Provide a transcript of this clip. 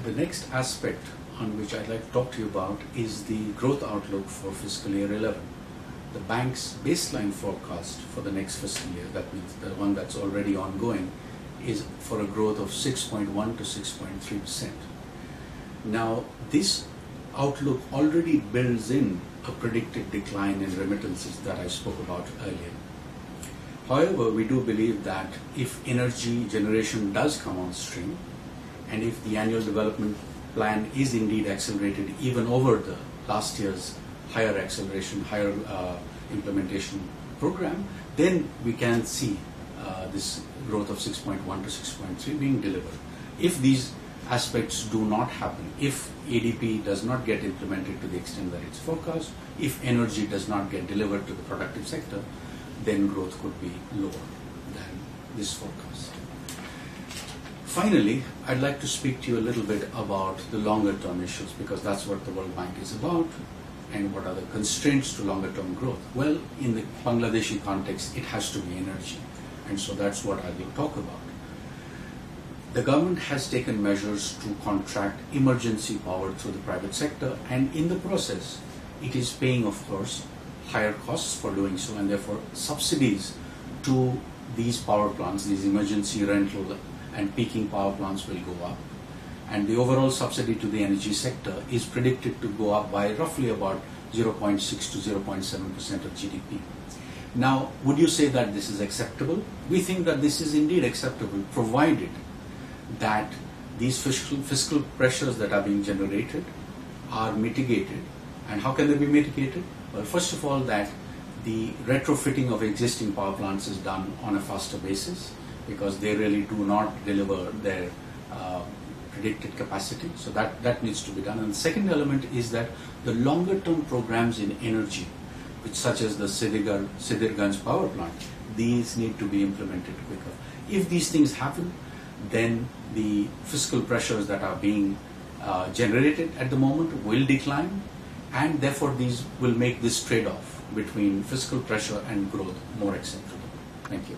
The next aspect on which I'd like to talk to you about is the growth outlook for fiscal year 11. The bank's baseline forecast for the next fiscal year, that means the one that's already ongoing, is for a growth of 6.1 to 6.3%. Now, this outlook already builds in a predicted decline in remittances that I spoke about earlier. However, we do believe that if energy generation does come on stream, and if the annual development plan is indeed accelerated even over the last year's higher acceleration, higher implementation program, then we can see this growth of 6.1 to 6.3 being delivered. If these aspects do not happen, if ADP does not get implemented to the extent that it's forecast, if energy does not get delivered to the productive sector, then growth could be lower than this forecast. Finally, I'd like to speak to you a little bit about the longer term issues, because that's what the World Bank is about, and what are the constraints to longer term growth. Well, in the Bangladeshi context, it has to be energy, and so that's what I will talk about. The government has taken measures to contract emergency power through the private sector, and in the process, it is paying, of course, higher costs for doing so, and therefore subsidies to these power plants, these emergency rental and peaking power plants, will go up. And the overall subsidy to the energy sector is predicted to go up by roughly about 0.6 to 0.7% of GDP. Now, would you say that this is acceptable? We think that this is indeed acceptable, provided that these fiscal pressures that are being generated are mitigated. And how can they be mitigated? Well, first of all, that the retrofitting of existing power plants is done on a faster basis, because they really do not deliver their predicted capacity. So that needs to be done. And the second element is that the longer term programs in energy, which such as the Sidirganj power plant, these need to be implemented quicker. If these things happen, then the fiscal pressures that are being generated at the moment will decline, and therefore these will make this trade-off between fiscal pressure and growth more acceptable. Thank you.